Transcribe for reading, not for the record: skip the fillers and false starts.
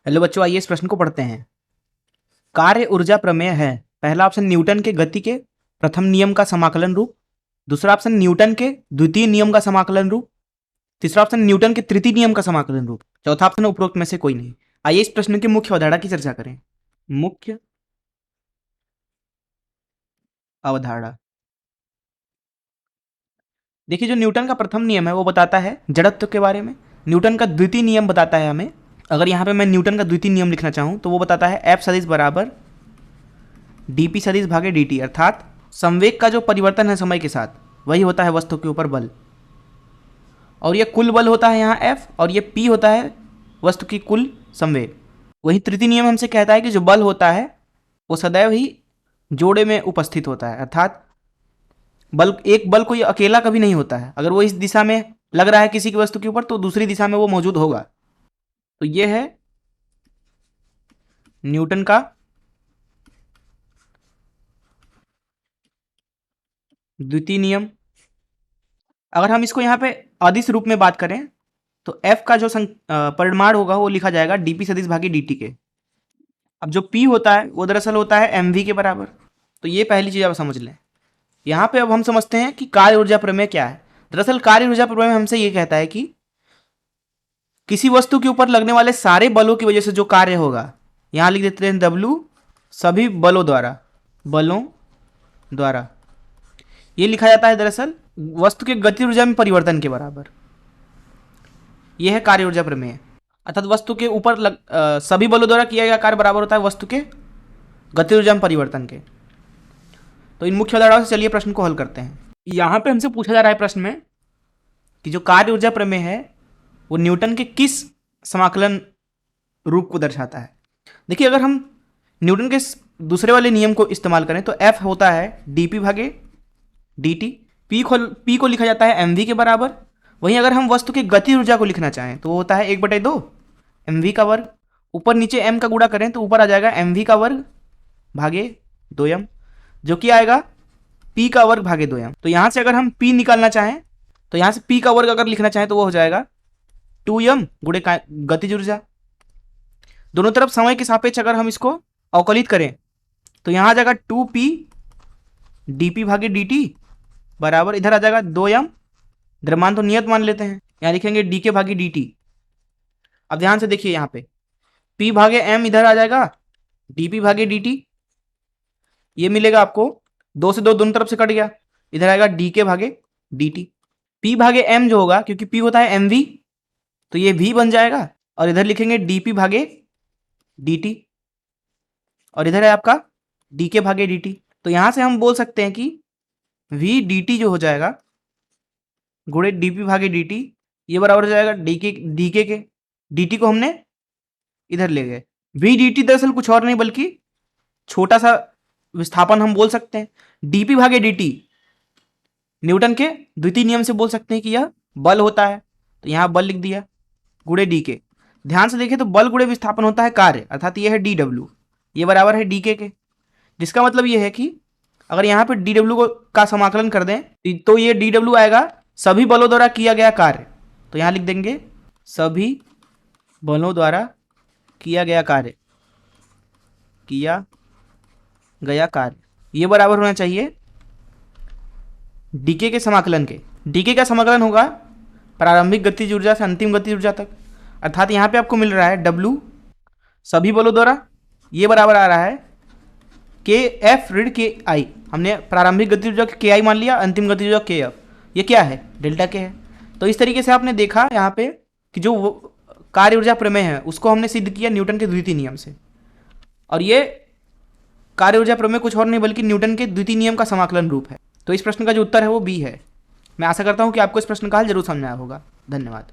Hello बच्चों, आइए इस प्रश्न को पढ़ते हैं। कार्य ऊर्जा प्रमेय है। पहला ऑप्शन न्यूटन के गति के प्रथम नियम का समाकलन रूप, दूसरा ऑप्शन न्यूटन के द्वितीय नियम का समाकलन रूप, तीसरा ऑप्शन न्यूटन के तृतीय नियम का समाकलन रूप, चौथा ऑप्शन उपरोक्त में से कोई नहीं। आइए इस प्रश्न की मुख्य अवधारणा की चर्चा करें। मुख्य अवधारणा देखिए, जो न्यूटन का प्रथम नियम है वो बताता है जड़त्व के बारे में। न्यूटन का द्वितीय नियम बताता है हमें, अगर यहाँ पे मैं न्यूटन का द्वितीय नियम लिखना चाहूँ तो वो बताता है एफ सदिश बराबर डीपी सदिश भागे डी, अर्थात संवेग का जो परिवर्तन है समय के साथ वही होता है वस्तु के ऊपर बल, और ये कुल बल होता है यहाँ एफ, और ये पी होता है वस्तु की कुल संवेग। वही तृतीय नियम हमसे कहता है कि जो बल होता है वो सदैव ही जोड़े में उपस्थित होता है, अर्थात एक बल कोई अकेला कभी नहीं होता है। अगर वो इस दिशा में लग रहा है किसी की वस्तु के ऊपर तो दूसरी दिशा में वो मौजूद होगा। तो ये है न्यूटन का द्वितीय नियम। अगर हम इसको यहाँ पे अदिश रूप में बात करें तो F का जो परिमाण होगा वो लिखा जाएगा dp सदिश भागी dt के। अब जो P होता है वो दरअसल होता है mv के बराबर। तो ये पहली चीज आप समझ लें। यहाँ पे अब हम समझते हैं कि कार्य ऊर्जा प्रमेय क्या है। दरअसल कार्य ऊर्जा प्रमेय हमसे ये कहता है कि किसी वस्तु के ऊपर लगने वाले सारे बलों की वजह से जो कार्य होगा, यहाँ लिख देते हैं W, सभी बलों द्वारा ये लिखा जाता है दरअसल वस्तु के गति ऊर्जा में परिवर्तन के बराबर। यह है कार्य ऊर्जा प्रमेय, अर्थात वस्तु के ऊपर सभी बलों द्वारा किया गया कार्य बराबर होता है वस्तु के गति ऊर्जा में परिवर्तन के। तो इन मुख्य अवधारणाओं से चलिए प्रश्न को हल करते हैं। यहाँ पे हमसे पूछा जा रहा है प्रश्न में कि जो कार्य ऊर्जा प्रमेय है वो न्यूटन के किस समाकलन रूप को दर्शाता है। देखिए, अगर हम न्यूटन के दूसरे वाले नियम को इस्तेमाल करें तो F होता है dp भागे dt, P को लिखा जाता है mv के बराबर। वहीं अगर हम वस्तु की गति ऊर्जा को लिखना चाहें तो वो होता है 1/2 mv का वर्ग। ऊपर नीचे m का गुणा करें तो ऊपर आ जाएगा mv का वर्ग भागे 2m, जो कि आएगा p का वर्ग भागे 2m। तो यहां से अगर हम p निकालना चाहें तो यहां से p का वर्ग अगर लिखना चाहें तो वो हो जाएगा 2m गुणे गतिज ऊर्जा। दोनों तरफ समय के सापेक्ष अगर हम इसको अवकलित करें तो यहां आ जाएगा 2p dp भागे dt बराबर, इधर आ जाएगा 2m, द्रव्यमान तो नियत मान लेते हैं, यहां लिखेंगे dk भागे dt। अब ध्यान से देखिए, यहां पे p भागे m इधर आ जाएगा dp भागे dt, ये मिलेगा आपको 2 से 2 दोनों तरफ से कट गया, इधर आएगा dk भागे dt। p भागे m जो होगा, क्योंकि p होता है mv तो ये v बन जाएगा, और इधर लिखेंगे dp भागे dt, और इधर है आपका dk भागे dt। तो यहां से हम बोल सकते हैं कि v dt जो हो जाएगा गुणे dp भागे dt, ये बराबर हो जाएगा dk के। dt को हमने इधर ले गए। v dt दरअसल कुछ और नहीं बल्कि छोटा सा विस्थापन हम बोल सकते हैं। dp भागे dt न्यूटन के द्वितीय नियम से बोल सकते हैं कि यह बल होता है, तो यहां बल लिख दिया गुणे dk। ध्यान से देखें तो बल गुणे विस्थापन होता है कार्य, अर्थात यह है dw, ये बराबर है dk के, जिसका मतलब यह है कि अगर यहाँ पे dw का समाकलन कर दें तो ये dw आएगा सभी बलों द्वारा किया गया कार्य। तो यहाँ लिख देंगे सभी बलों द्वारा किया गया कार्य, ये बराबर होना चाहिए dk के समाकलन के। dk का समाकलन होगा प्रारंभिक गतिज ऊर्जा से अंतिम गतिज ऊर्जा तक, अर्थात यहाँ पे आपको मिल रहा है w सभी बलों द्वारा, ये बराबर आ रहा है के एफ ऋण के आई। हमने प्रारंभिक गतिज ऊर्जा के आई मान लिया, अंतिम गतिज ऊर्जा के एफ, ये क्या है, डेल्टा के है। तो इस तरीके से आपने देखा यहाँ पे कि जो कार्य ऊर्जा प्रमेय है उसको हमने सिद्ध किया न्यूटन के द्वितीय नियम से, और ये कार्य ऊर्जा प्रमेय कुछ और नहीं बल्कि न्यूटन के द्वितीय नियम का समाकलन रूप है। तो इस प्रश्न का जो उत्तर है वो बी है। मैं आशा करता हूँ कि आपको इस प्रश्न का हल जरूर समझ आया होगा। धन्यवाद।